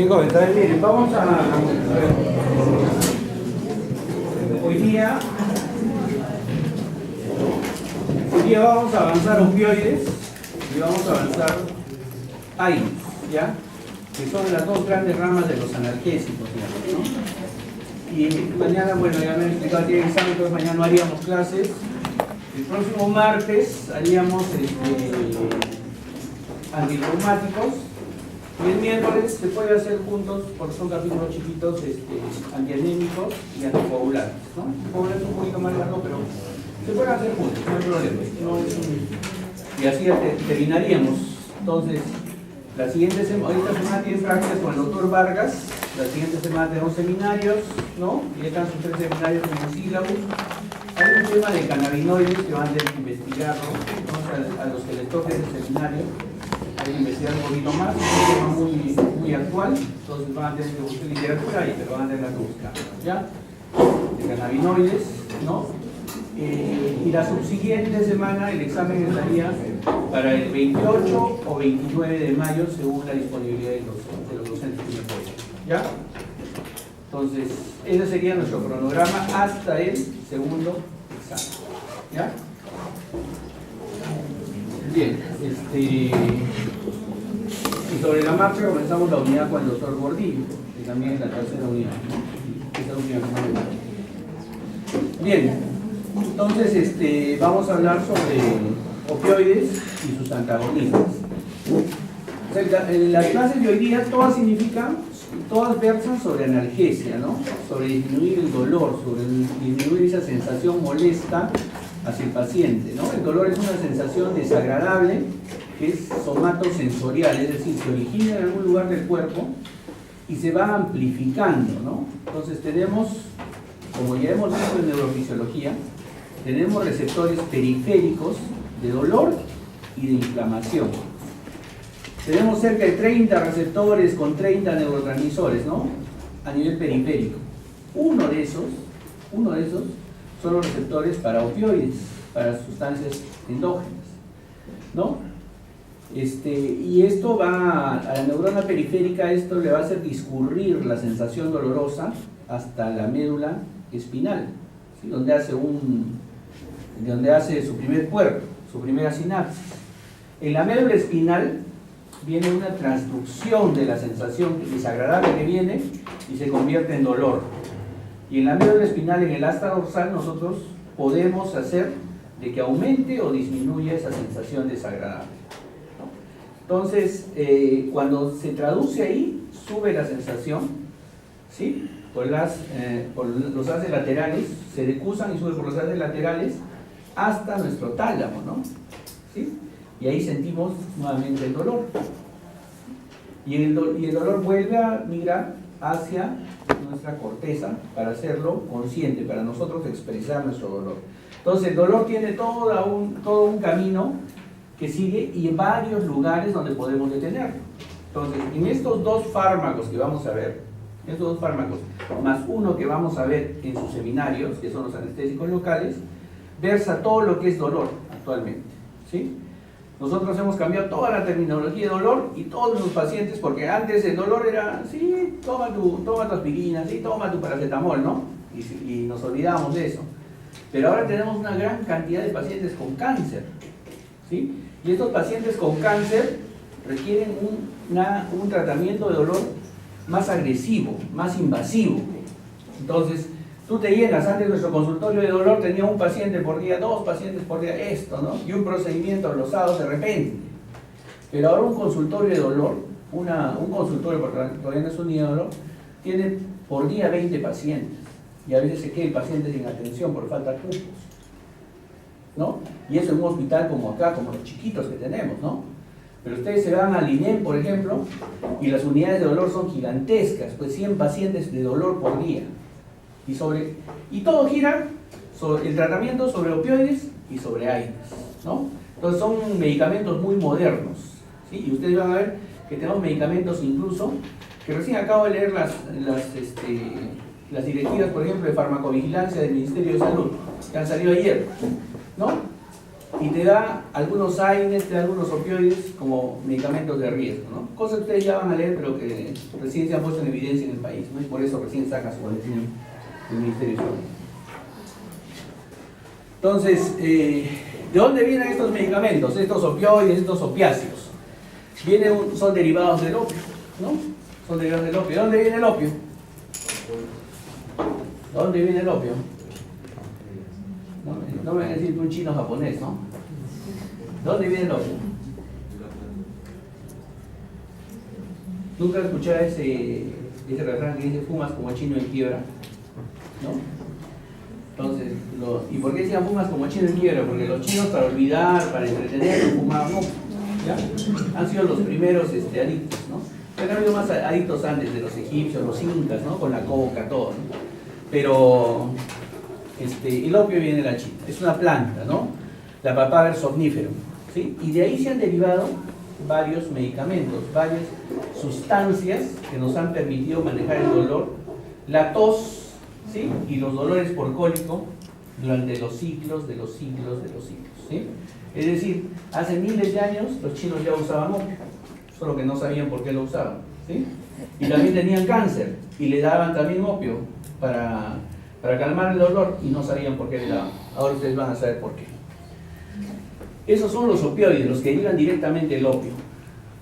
Bien, comentarios. Miren, vamos a ver. Hoy día vamos a avanzar opioides y vamos a avanzar AINES, ¿ya? Que son las dos grandes ramas de los analgésicos, digamos, ¿no? Y mañana, bueno, ya me he explicado que el examen, entonces mañana no haríamos clases. El próximo martes haríamos antirreumáticos. Y el miércoles se puede hacer juntos, porque son capítulos chiquitos, antianémicos y anticoagulantes, ¿no? Anticoagulantes un poquito más largo, pero se pueden hacer juntos, no hay problema. Y así terminaríamos. Entonces, la siguiente semana, esta semana tiene prácticas con el doctor Vargas, la siguiente semana tenemos seminarios, ¿no? Y están sus 3 seminarios en el sílabus. Hay un tema de cannabinoides que van a tener que investigarlo, entonces a los que les toque ese seminario hay que investigar un poquito más, es un tema muy actual, entonces van a tener que buscar literatura ahí, pero van a tener que buscar, ¿ya? De cannabinoides, ¿no? Y la subsiguiente semana el examen estaría para el 28 o 29 de mayo según la disponibilidad de los docentes que me apoyan, ¿ya? Entonces, ese sería nuestro cronograma hasta el segundo examen, ¿ya? Bien, y sobre la marcha comenzamos la unidad con el doctor Gordillo, que también es la tercera unidad, ¿no? Esta última semana. Bien, entonces vamos a hablar sobre opioides y sus antagonistas. O sea, las clases de hoy día todas versan sobre analgesia, ¿no? Sobre disminuir el dolor, sobre disminuir esa sensación molesta hacia el paciente, ¿no? El dolor es una sensación desagradable que es somatosensorial, es decir, se origina en algún lugar del cuerpo y se va amplificando, ¿no? Entonces tenemos, como ya hemos visto en neurofisiología, tenemos receptores periféricos de dolor y de inflamación. Tenemos cerca de 30 receptores con 30 neurotransmisores, ¿no? A nivel periférico. Uno de esos son los receptores para opioides, para sustancias endógenas, ¿no? Y esto va a la neurona periférica, esto le va a hacer discurrir la sensación dolorosa hasta la médula espinal, ¿sí? donde hace su primer puerto, su primera sinapsis. En la médula espinal viene una transducción de la sensación desagradable que viene y se convierte en dolor. Y en la médula espinal, en el asta dorsal, nosotros podemos hacer de que aumente o disminuya esa sensación desagradable, ¿no? Entonces, cuando se traduce ahí, sube la sensación, ¿sí? Por los haces laterales, se decusan y sube por los haces laterales hasta nuestro tálamo, ¿no? ¿Sí? Y ahí sentimos nuevamente el dolor. Y el dolor vuelve a migrar hacia nuestra corteza para hacerlo consciente, para nosotros expresar nuestro dolor. Entonces el dolor tiene todo un camino que sigue y varios lugares donde podemos detenerlo. Entonces, en estos dos fármacos que vamos a ver, estos dos fármacos, más uno que vamos a ver en sus seminarios, que son los anestésicos locales, versa todo lo que es dolor actualmente, ¿sí? Nosotros hemos cambiado toda la terminología de dolor y todos los pacientes, porque antes el dolor era, sí, toma tu aspirina, sí, toma tu paracetamol, ¿no? Y nos olvidamos de eso. Pero ahora tenemos una gran cantidad de pacientes con cáncer, ¿sí? Y estos pacientes con cáncer requieren un tratamiento de dolor más agresivo, más invasivo. Entonces, tú te llenas, antes nuestro consultorio de dolor tenía un paciente por día, 2 pacientes por día, ¿no? Y un procedimiento glosado de repente. Pero ahora un consultorio de dolor, un consultorio, porque todavía no es unidad de dolor, tiene por día 20 pacientes. Y a veces se queda el paciente sin atención por falta de cupos, ¿no? Y eso en un hospital como acá, como los chiquitos que tenemos, ¿no? Pero ustedes se van al INEM, por ejemplo, y las unidades de dolor son gigantescas, pues 100 pacientes de dolor por día. Y todo gira sobre el tratamiento sobre opioides y sobre AINES, ¿no? Entonces son medicamentos muy modernos, ¿sí? Y ustedes van a ver que tenemos medicamentos incluso, que recién acabo de leer las directivas, por ejemplo, de farmacovigilancia del Ministerio de Salud, que han salido ayer, ¿no? y te da algunos AINES, te da algunos opioides como medicamentos de riesgo, ¿no? Cosas que ustedes ya van a leer, pero que recién se han puesto en evidencia en el país, ¿no? Y por eso recién saca su boletín el Ministerio de Salud. Entonces, ¿de dónde vienen estos medicamentos? Estos opioides, estos opiáceos. Son derivados del opio, ¿no? Son derivados del opio. ¿De dónde viene el opio? ¿De dónde viene el opio? No me van a decir un chino japonés, ¿no? ¿De dónde viene el opio? ¿Nunca has escuchado ese refrán que dice fumas como chino en quiebra? ¿No? Entonces, ¿y por qué decían fumas como chino en quiebra? Porque los chinos para olvidar, para entretener, fumaban opio, ¿ya? Han sido los primeros adictos, ¿no? Pero han habido más adictos antes de los egipcios, los incas, ¿no? Con la coca, todo, ¿no? Pero el opio viene de la China, es una planta, ¿no? La Papaver somniferum, ¿sí? Y de ahí se han derivado varios medicamentos, varias sustancias que nos han permitido manejar el dolor, la tos, ¿sí? Y los dolores por cólico durante los siglos de los siglos de los siglos, ¿sí? Es decir, hace miles de años los chinos ya usaban opio, solo que no sabían por qué lo usaban, ¿sí? Y también tenían cáncer y le daban también opio para calmar el dolor y no sabían por qué le daban. Ahora ustedes van a saber por qué. Esos son los opioides, los que derivan directamente del opio.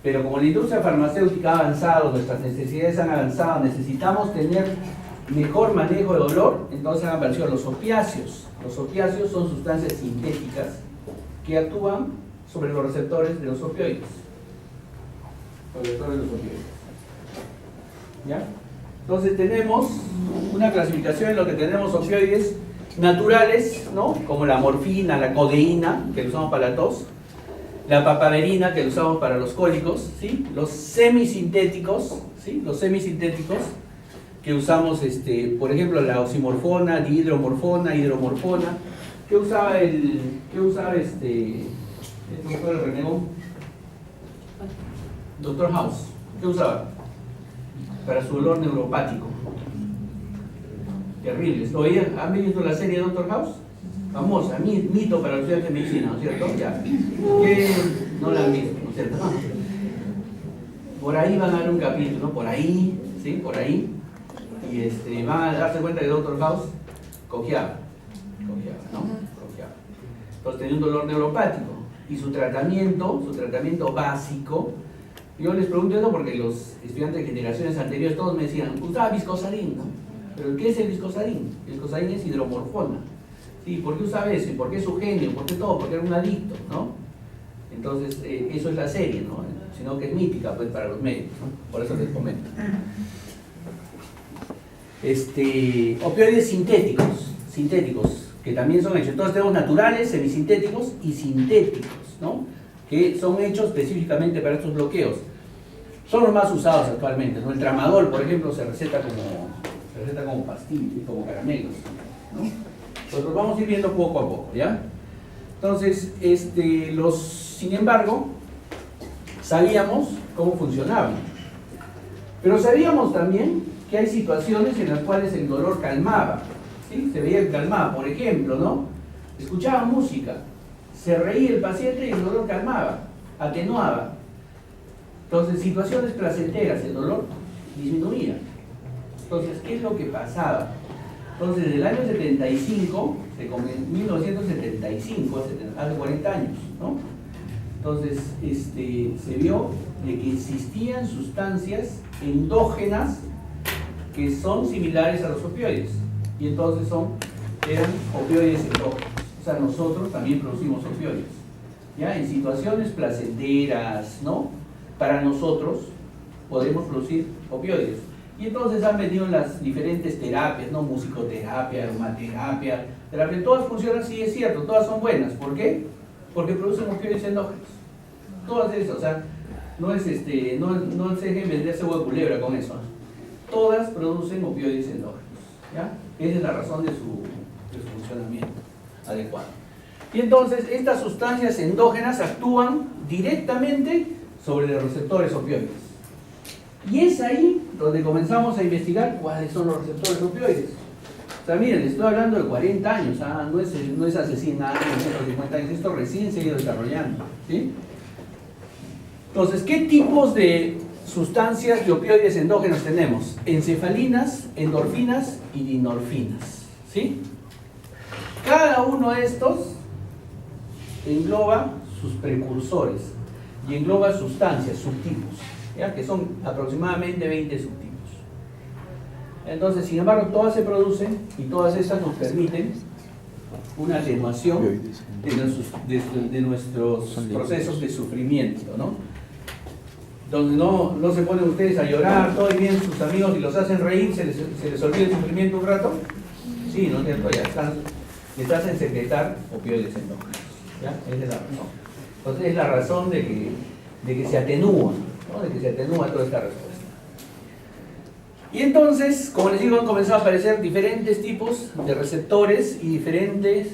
Pero como la industria farmacéutica ha avanzado, nuestras necesidades han avanzado, necesitamos tener mejor manejo de dolor, entonces han aparecido los opiáceos. Los opiáceos son sustancias sintéticas que actúan sobre los receptores de los opioides. Los receptores de los opioides. ¿Ya? Entonces tenemos una clasificación en lo que tenemos opioides naturales, ¿no? Como la morfina, la codeína, que lo usamos para la tos, la papaverina, que lo usamos para los cólicos, ¿sí? Los semisintéticos, ¿sí? Los semisintéticos, que usamos, por ejemplo, la oximorfona, dihidromorfona, hidromorfona. ¿Qué usaba el doctor Renegón? Doctor House, ¿qué usaba? Para su dolor neuropático. Terribles. ¿Han visto la serie Doctor House? Famosa, mito para los estudiantes de medicina, ¿no es cierto? Ya. Que no la han visto, ¿no es cierto? Por ahí van a ver un capítulo, ¿no? Por ahí, ¿sí? Por ahí. Y van a darse cuenta que Doctor House cojeaba, ¿no? Cojeaba. Entonces tenía un dolor neuropático. Y su tratamiento básico, yo les pregunto eso porque los estudiantes de generaciones anteriores todos me decían, usaba viscosadín, ¿no? ¿Pero qué es el viscosadín? El viscosadín es hidromorfona. ¿Sí? ¿Por qué usaba eso? ¿Y por qué su genio? ¿Por qué todo? Porque era un adicto, ¿no? Entonces, eso es la serie, ¿no? Sino que es mítica, pues, para los médicos, ¿no? Por eso les comento. Opioides sintéticos, que también son hechos. Entonces tenemos naturales, semisintéticos y sintéticos, ¿no? Que son hechos específicamente para estos bloqueos. Son los más usados actualmente, ¿no? El tramadol, por ejemplo, se receta como pastillas, como caramelos, ¿no? Nosotros vamos a ir viendo poco a poco, ¿ya? Entonces, sin embargo, sabíamos cómo funcionaban. Pero sabíamos también que hay situaciones en las cuales el dolor calmaba, ¿sí? Se veía que calmaba, por ejemplo, ¿no? Escuchaba música, se reía el paciente y el dolor calmaba, atenuaba. Entonces, situaciones placenteras, el dolor disminuía. Entonces, ¿qué es lo que pasaba? Entonces, desde el año 75, 1975, hace 40 años, ¿no? Entonces, se vio de que existían sustancias endógenas que son similares a los opioides. Y entonces eran opioides endógenos. O sea, nosotros también producimos opioides. ¿Ya? En situaciones placenteras, ¿no? Para nosotros podemos producir opioides. Y entonces han venido las diferentes terapias, ¿no? Musicoterapia, aromaterapia, terapia. Todas funcionan, sí, es cierto, todas son buenas. ¿Por qué? Porque producen opioides endógenos. Todas esas, o sea, no se dejen venderse huevo de culebra con eso. Todas producen opioides endógenos. ¿Ya? Esa es la razón de su funcionamiento adecuado. Y entonces estas sustancias endógenas actúan directamente sobre los receptores opioides. Y es ahí donde comenzamos a investigar cuáles son los receptores opioides. sea, miren, estoy hablando de 40 años, no es hace 100 años, 150 años, esto recién se ha ido desarrollando, ¿sí? Entonces, ¿qué tipos de sustancias de opioides endógenos tenemos? Encefalinas, endorfinas y dinorfinas, ¿sí? Cada uno de estos engloba sus precursores y engloba sustancias, subtipos, ¿ya? Que son aproximadamente 20 subtipos. Entonces, sin embargo, todas se producen y todas estas nos permiten una atenuación de nuestros procesos de sufrimiento, ¿no? Donde no se ponen ustedes a llorar, todo y bien sus amigos y los hacen reír, se les olvida el sufrimiento un rato. Sí, ¿no es cierto? Ya les hacen secretar opioides endógenos, ¿ya? Esa es la razón. Entonces es la razón de que se atenúa, ¿no? De que se atenúa toda esta respuesta. Y entonces, como les digo, han comenzado a aparecer diferentes tipos de receptores y diferentes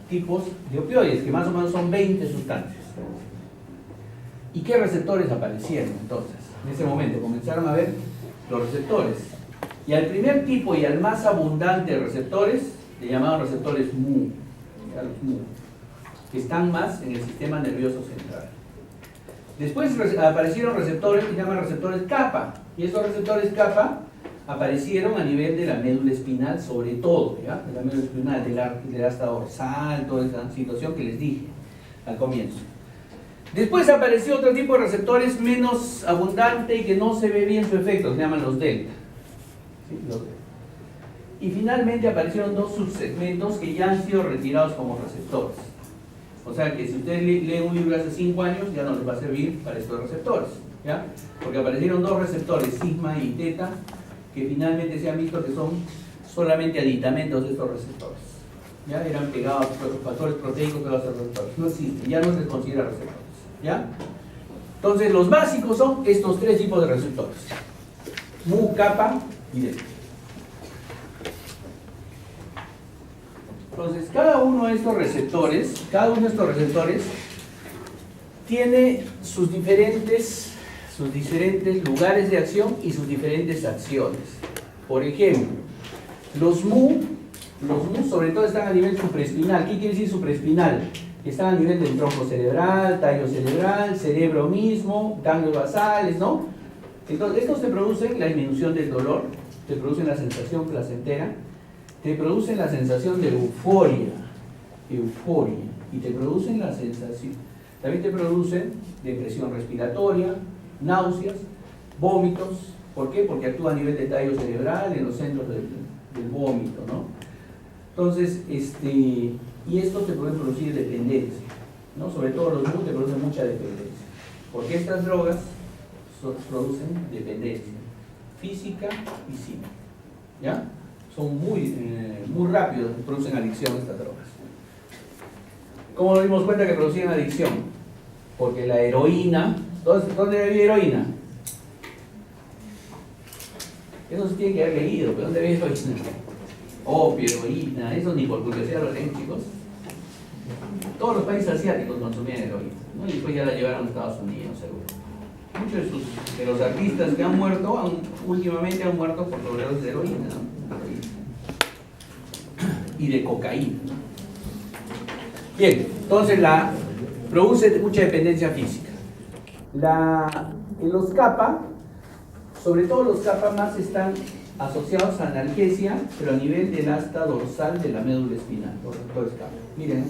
tipos de opioides, que más o menos son 20 sustancias. ¿Y qué receptores aparecieron entonces? En ese momento comenzaron a ver los receptores. Y al primer tipo y al más abundante de receptores, le llamaban receptores Mu, ¿ya? Los Mu, que están más en el sistema nervioso central. Después aparecieron receptores que se llaman receptores kappa, y esos receptores kappa aparecieron a nivel de la médula espinal, sobre todo, ¿ya? De la médula espinal, del asta dorsal, toda esa situación que les dije al comienzo. Después apareció otro tipo de receptores menos abundante y que no se ve bien su efecto, se llaman los delta. ¿Sí? Los delta. Y finalmente aparecieron dos subsegmentos que ya han sido retirados como receptores. O sea que si usted lee un libro hace 5 años, ya no les va a servir para estos receptores, ¿ya? Porque aparecieron dos receptores, sigma y teta, que finalmente se han visto que son solamente aditamentos de estos receptores. ¿Ya? Eran pegados a factores proteicos de los receptores. No existen, ya no se considera receptores. ¿Ya? Entonces los básicos son estos 3 tipos de receptores: Mu, kappa y delta. Entonces cada uno de estos receptores tiene sus diferentes lugares de acción y sus diferentes acciones. Por ejemplo, los Mu sobre todo están a nivel supraespinal. ¿Qué quiere decir supraespinal? Están a nivel del tronco cerebral, tallo cerebral, cerebro mismo, ganglios basales, ¿no? Entonces, estos te producen la disminución del dolor, te producen la sensación placentera, te producen la sensación de euforia, y te producen la sensación, también te producen depresión respiratoria, náuseas, vómitos. ¿Por qué? Porque actúa a nivel de tallo cerebral, en los centros del vómito, ¿no? Entonces, y esto te puede producir dependencia, ¿no? Sobre todo los Mu te producen mucha dependencia, porque estas drogas producen dependencia física y psíquica, ¿ya? Son muy rápidos, producen adicción estas drogas. ¿Cómo nos dimos cuenta que producían adicción? Porque la heroína, ¿dónde había heroína? Eso se tiene que haber leído, pero ¿dónde había heroína? Opio, heroína, eso ni por curiosidad lo leen, chicos. Todos los países asiáticos consumían heroína, ¿no? Y después ya la llevaron a Estados Unidos, seguro. Muchos de los artistas que han muerto, últimamente han muerto por sobredosis de heroína, ¿no? Y de cocaína. Bien, entonces produce mucha dependencia física. En los kappa, sobre todo los kappa más están asociados a analgesia, pero a nivel del asta dorsal de la médula espinal, los receptores kappa. Miren,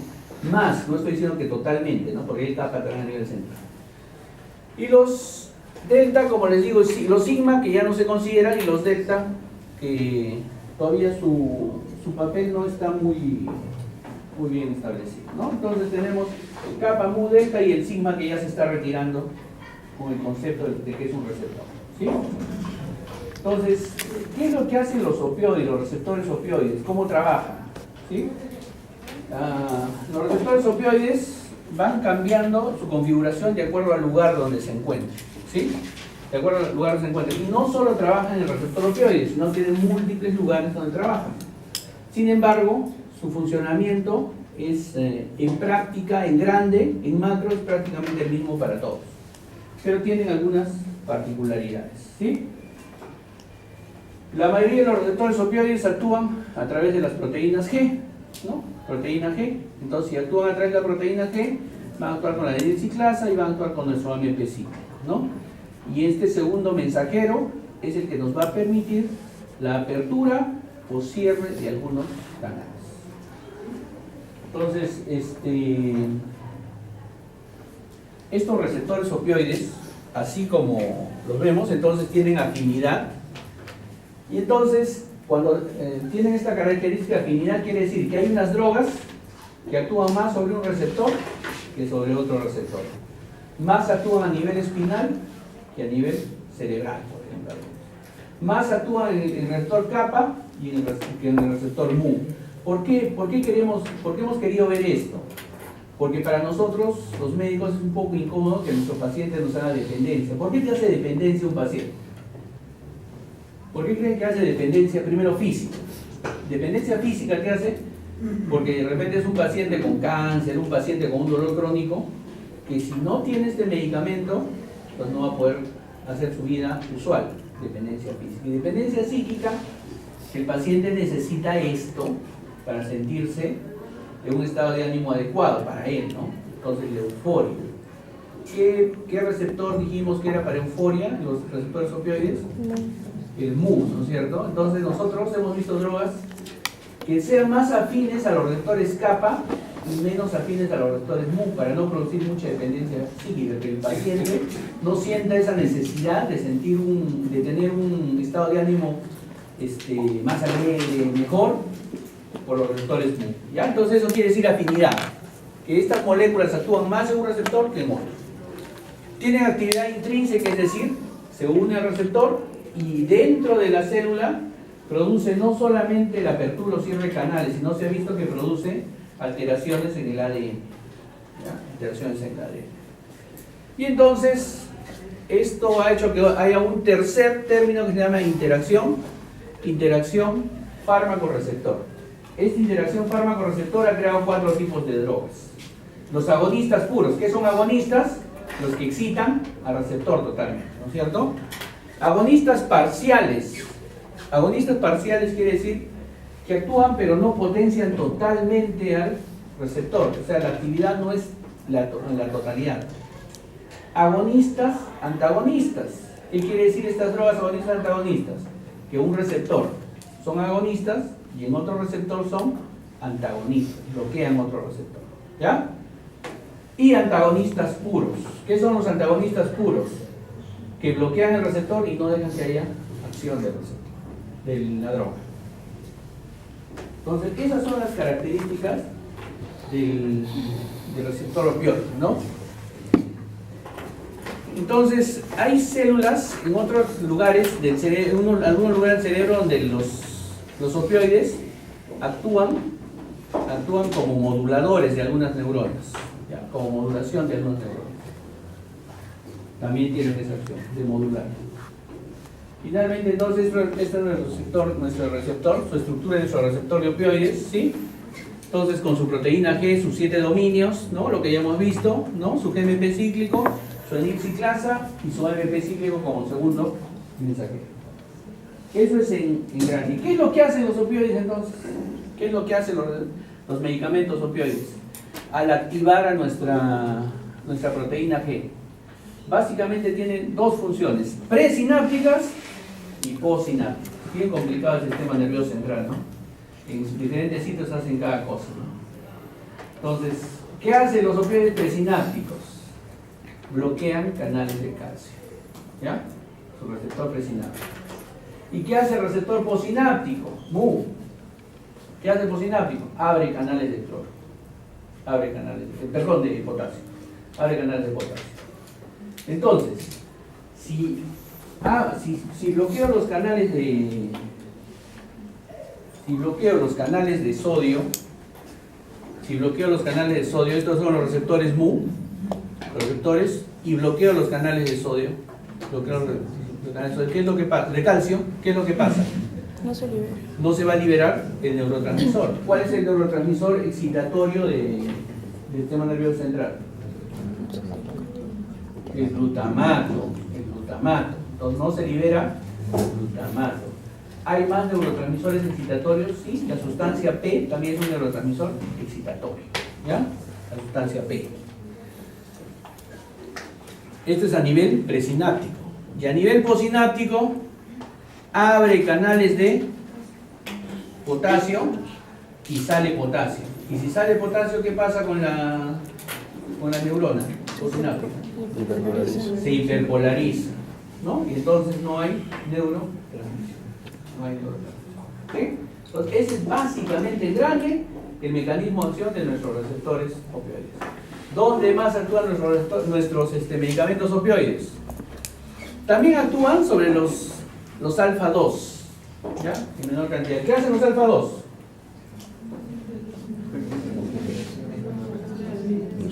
más, no estoy diciendo que totalmente, ¿no? Porque el kappa también a nivel central. Y los delta, como les digo, los sigma, que ya no se consideran, y los delta, que todavía su papel no está muy bien establecido, ¿no? Entonces tenemos el kappa, mu, delta y el sigma, que ya se está retirando con el concepto de que es un receptor, ¿sí? Entonces, ¿qué es lo que hacen los opioides, los receptores opioides? ¿Cómo trabajan? ¿Sí? Los receptores opioides van cambiando su configuración de acuerdo al lugar donde se encuentren, ¿sí? De acuerdo al lugar donde se encuentren. Y no solo trabajan en el receptor opioide, sino tienen múltiples lugares donde trabajan. Sin embargo, su funcionamiento es en práctica, en grande, en macro, es prácticamente el mismo para todos. Pero tienen algunas particularidades, ¿sí? La mayoría de los receptores opioides actúan a través de las proteínas G, ¿no? Proteína G. Entonces, si actúan a través de la proteína G, van a actuar con la adenilciclasa y van a actuar con nuestro AMP cíclico, ¿no? Y este segundo mensajero es el que nos va a permitir la apertura o cierre de algunos canales. Entonces, estos receptores opioides, así como los vemos, entonces tienen afinidad. Y entonces, cuando tienen esta característica de afinidad, quiere decir que hay unas drogas que actúan más sobre un receptor que sobre otro receptor. Más actúan a nivel espinal que a nivel cerebral, por ejemplo. Más actúan en el receptor kappa que en el receptor mu. ¿Por qué hemos querido ver esto? Porque para nosotros, los médicos, es un poco incómodo que nuestro paciente nos haga dependencia. ¿Por qué te hace dependencia un paciente? ¿Por qué creen que hace dependencia? Primero, física. Dependencia física, ¿qué hace? Porque de repente es un paciente con cáncer, un paciente con un dolor crónico, que si no tiene este medicamento, pues no va a poder hacer su vida usual. Dependencia física. Y dependencia psíquica, que el paciente necesita esto para sentirse en un estado de ánimo adecuado para él, ¿no? Entonces, la euforia. ¿Qué receptor dijimos que era para euforia, los receptores opioides? El mu, ¿no es cierto? Entonces, nosotros hemos visto drogas que sean más afines a los receptores kappa y menos afines a los receptores mu, para no producir mucha dependencia psíquica, que el paciente no sienta esa necesidad de tener un estado de ánimo más alegre, mejor, por los receptores mu. ¿Ya? Entonces eso quiere decir afinidad, que estas moléculas actúan más en un receptor que en otro. Tienen actividad intrínseca, es decir, se une al receptor y dentro de la célula produce no solamente la apertura o cierre de canales, sino se ha visto que produce alteraciones en el ADN. ¿Ya? Alteraciones en el ADN. Y entonces, esto ha hecho que haya un tercer término que se llama interacción fármaco-receptor. Esta interacción fármaco-receptor ha creado 4 tipos de drogas. Los agonistas puros. ¿Qué son agonistas? Los que excitan al receptor totalmente, ¿no es cierto? Agonistas parciales. Agonistas parciales quiere decir que actúan pero no potencian totalmente al receptor. O sea, la actividad no es la totalidad. Agonistas antagonistas. ¿Qué quiere decir estas drogas agonistas antagonistas? Que un receptor son agonistas y en otro receptor son antagonistas, bloquean otro receptor. ¿Ya? Y antagonistas puros. ¿Qué son los antagonistas puros? Que bloquean el receptor y no dejan que haya acción del receptor, de la droga. Entonces, esas son las características del receptor opioide, ¿no? Entonces, hay células en otros lugares del cerebro, en algunos lugares del cerebro donde los opioides actúan como moduladores de algunas neuronas, ¿ya? Como modulación de algunas neuronas. También tienen esa acción de modular. Finalmente, entonces, este es nuestro receptor, su estructura de nuestro receptor de opioides, ¿sí? Entonces, con su proteína G, sus 7 dominios, ¿no? Lo que ya hemos visto, ¿no? Su GMP cíclico, su adenilciclasa y su AMP cíclico como segundo mensajero. Eso es en grande. ¿Y qué es lo que hacen los opioides entonces? ¿Qué es lo que hacen los medicamentos opioides? Al activar a nuestra proteína G. Básicamente tienen 2 funciones, presinápticas y postsinápticas. Bien complicado el sistema nervioso central, ¿no? En diferentes sitios hacen cada cosa, ¿no? Entonces, ¿qué hacen los opioides presinápticos? Bloquean canales de calcio, ¿ya? Su receptor presináptico. ¿Y qué hace el receptor postsináptico? Mu. ¿Qué hace el postsináptico? Abre canales de cloro. Abre canales de potasio. Abre canales de potasio. Entonces, si bloqueo los canales de sodio, estos son los receptores mu, y bloqueo los canales de sodio, ¿qué es lo que pasa? De calcio, ¿qué es lo que pasa? No se libera. No se va a liberar el neurotransmisor. ¿Cuál es el neurotransmisor excitatorio del sistema nervioso central? El glutamato. Entonces no se libera el glutamato. ¿Hay más neurotransmisores excitatorios? Sí, la sustancia P también es un neurotransmisor excitatorio, ¿ya? La sustancia P. Esto es a nivel presináptico. Y a nivel posináptico, abre canales de potasio y sale potasio. Y si sale potasio, ¿qué pasa con la neurona posináptica? Se hiperpolariza, ¿no? Y entonces no hay neurotransmisión. No hay neurotransmisión. ¿Sí? Entonces, ese es básicamente el mecanismo de acción de nuestros receptores opioides. ¿Dónde más actúan nuestros medicamentos opioides? También actúan sobre los alfa-2, ¿ya? En menor cantidad. ¿Qué hacen los alfa-2?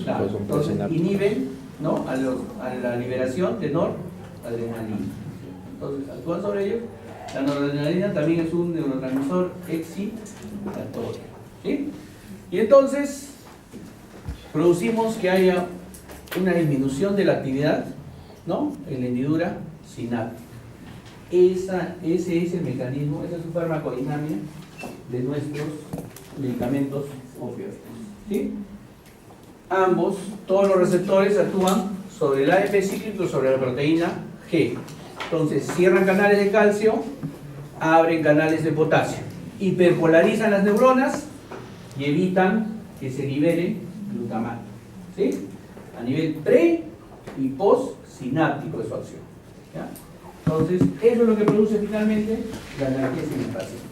Claro, entonces inhiben, ¿no?, a la liberación de noradrenalina. Entonces actúan sobre ellos. La noradrenalina también es un neurotransmisor excitatorio, ¿sí? Y entonces producimos que haya una disminución de la actividad, ¿no?, en la hendidura sináptica. Ese es el mecanismo, esa es su farmacodinámica de nuestros medicamentos opioides, ¿sí? Ambos, todos los receptores actúan sobre el AMP cíclico, sobre la proteína G. Entonces, cierran canales de calcio, abren canales de potasio, hiperpolarizan las neuronas y evitan que se libere glutamato, ¿sí? A nivel pre y post sináptico de su acción, ¿ya? Entonces, eso es lo que produce finalmente la analgesia en el paciente.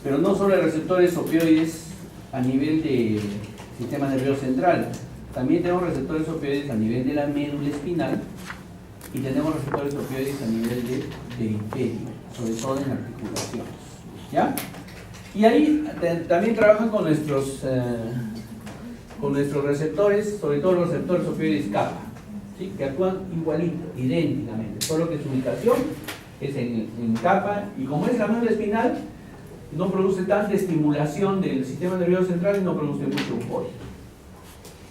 Pero no solo hay receptores opioides a nivel del sistema nervioso central, también tenemos receptores opioides a nivel de la médula espinal y tenemos receptores opioides a nivel del periferio, sobre todo en articulaciones, ¿ya? Y ahí también trabajan con nuestros receptores, sobre todo los receptores opioides kappa, ¿sí?, que actúan igualito, idénticamente, solo que su ubicación es en kappa, y como es la médula espinal, no produce tanta estimulación del sistema nervioso central y no produce mucha euforia.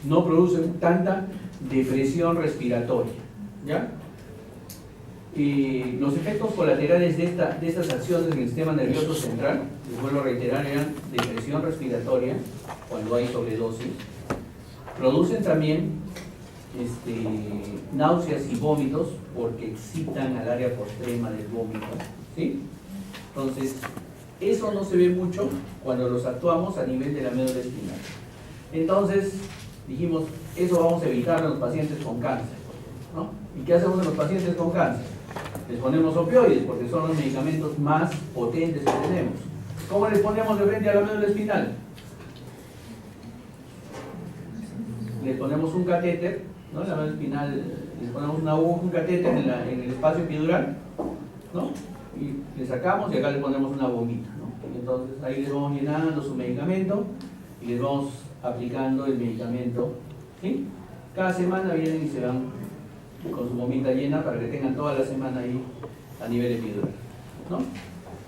No produce tanta depresión respiratoria, ¿ya? Y los efectos colaterales de estas acciones en el sistema nervioso central, les vuelvo a reiterar, eran depresión respiratoria cuando hay sobredosis. Producen también náuseas y vómitos porque excitan al área postrema del vómito, ¿sí? Entonces, eso no se ve mucho cuando los actuamos a nivel de la médula espinal. Entonces, dijimos, eso vamos a evitar en los pacientes con cáncer, ¿no? ¿Y qué hacemos en los pacientes con cáncer? Les ponemos opioides porque son los medicamentos más potentes que tenemos. ¿Cómo les ponemos de frente a la médula espinal? Les ponemos un catéter, ¿no? En la médula espinal les ponemos un catéter en el espacio epidural, ¿no? Y le sacamos y acá le ponemos una bombita, ¿no? Y entonces ahí les vamos llenando su medicamento y les vamos aplicando el medicamento, ¿sí? Cada semana vienen y se van con su bombita llena para que tengan toda la semana ahí a nivel epidural, ¿no?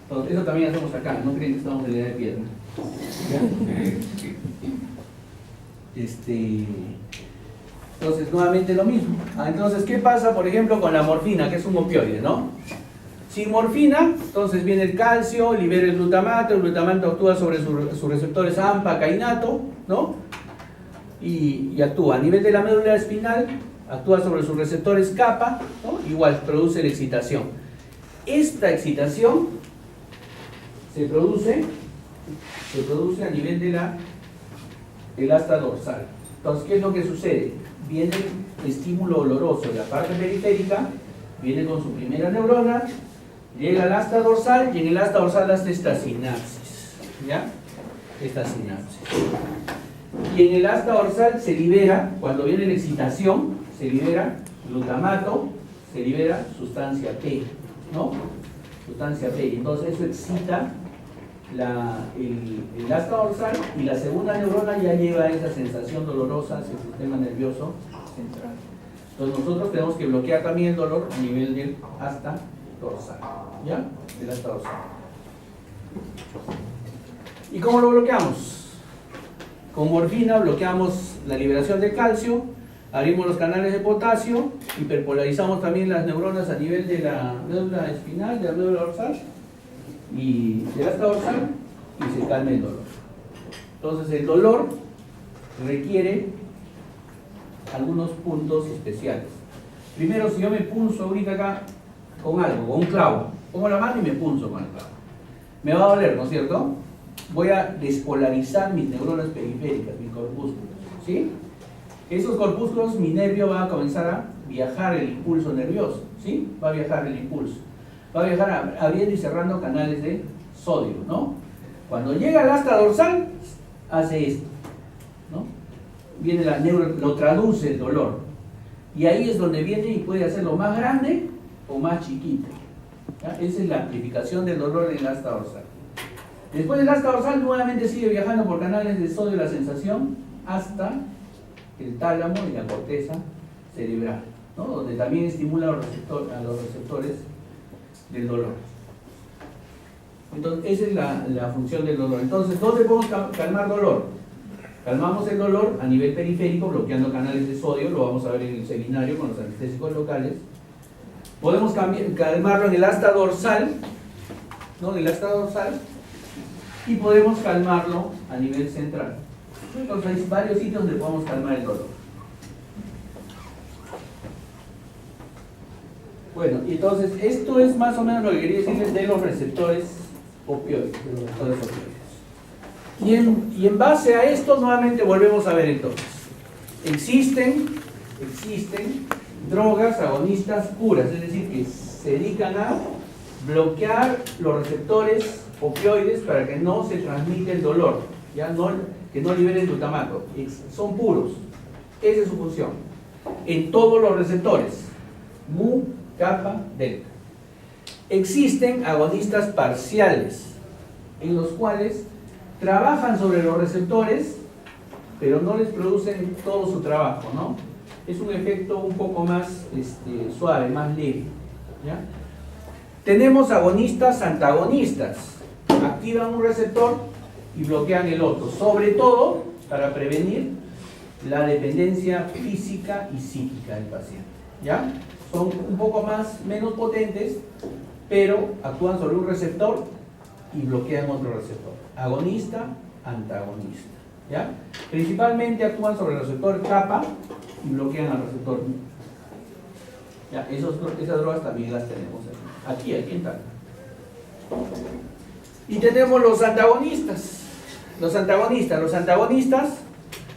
Entonces, eso también hacemos acá, no creen que estamos en la edad de piedra. Entonces, nuevamente lo mismo. Entonces, ¿qué pasa, por ejemplo, con la morfina, que es un opioide, ¿no? Sin morfina, entonces viene el calcio, libera el glutamato actúa sobre sus receptores AMPA, cainato, ¿no? Y actúa a nivel de la médula espinal, actúa sobre sus receptores kappa, ¿no? Igual produce la excitación. Esta excitación se produce a nivel del asta dorsal. Entonces, ¿qué es lo que sucede? Viene el estímulo oloroso de la parte periférica, viene con su primera neurona, llega al asta dorsal y en el asta dorsal hace esta sinapsis, ¿ya? Esta sinapsis. Y en el asta dorsal se libera, cuando viene la excitación, se libera glutamato, se libera sustancia P, ¿no? Sustancia P. Y entonces eso excita el asta dorsal y la segunda neurona ya lleva esa sensación dolorosa hacia el sistema nervioso central. Entonces nosotros tenemos que bloquear también el dolor a nivel del asta dorsal, ¿ya? Del asta dorsal. ¿Y cómo lo bloqueamos? Con morfina bloqueamos la liberación de calcio, Abrimos los canales de potasio, hiperpolarizamos también las neuronas a nivel de la médula espinal, de la médula dorsal y del asta dorsal, y se calma el dolor. Entonces el dolor requiere algunos puntos especiales. Primero, si yo me punzo ahorita acá con algo, con un clavo, pongo la mano y me punzo con el clavo, me va a doler, ¿no es cierto? Voy a despolarizar mis neuronas periféricas, mis corpúsculos, ¿sí? Esos corpúsculos, mi nervio va a comenzar a viajar el impulso nervioso, ¿sí? Va a viajar el impulso. Va a viajar abriendo y cerrando canales de sodio, ¿no? Cuando llega al asta dorsal, hace esto, ¿no? Viene la lo traduce el dolor. Y ahí es donde viene y puede hacerlo más grande o más chiquito. ¿Ya? Esa es la amplificación del dolor en el asta dorsal. Después del asta dorsal nuevamente sigue viajando por canales de sodio la sensación hasta el tálamo y la corteza cerebral, ¿no? Donde también estimula a los receptores del dolor. Entonces, esa es la función del dolor. Entonces, ¿dónde podemos calmar dolor? Calmamos el dolor a nivel periférico, bloqueando canales de sodio, lo vamos a ver en el seminario con los anestésicos locales. Podemos calmarlo en el asta dorsal, ¿no? En el asta dorsal, y podemos calmarlo a nivel central. Entonces hay varios sitios donde podemos calmar el dolor. Bueno, y entonces esto es más o menos lo que quería decirles de los receptores opioides. Y en base a esto nuevamente volvemos a ver entonces. Existen drogas agonistas puras, es decir, que se dedican a bloquear los receptores opioides para que no se transmita el dolor, ¿ya? Que no liberen glutamato. Son puros. Esa es su función. En todos los receptores. Mu, kappa, delta. Existen agonistas parciales, en los cuales trabajan sobre los receptores, pero no les producen todo su trabajo, ¿no? Es un efecto un poco más suave, más leve, ¿ya? Tenemos agonistas antagonistas. Activan un receptor y bloquean el otro, sobre todo para prevenir la dependencia física y psíquica del paciente, ¿ya? Son un poco menos potentes, pero actúan sobre un receptor y bloquean otro receptor. Agonista, antagonista, ¿ya? Principalmente actúan sobre el receptor kappa y bloquean al receptor mu. ¿Ya? Esas drogas también las tenemos aquí en tal. Y tenemos los antagonistas. Los antagonistas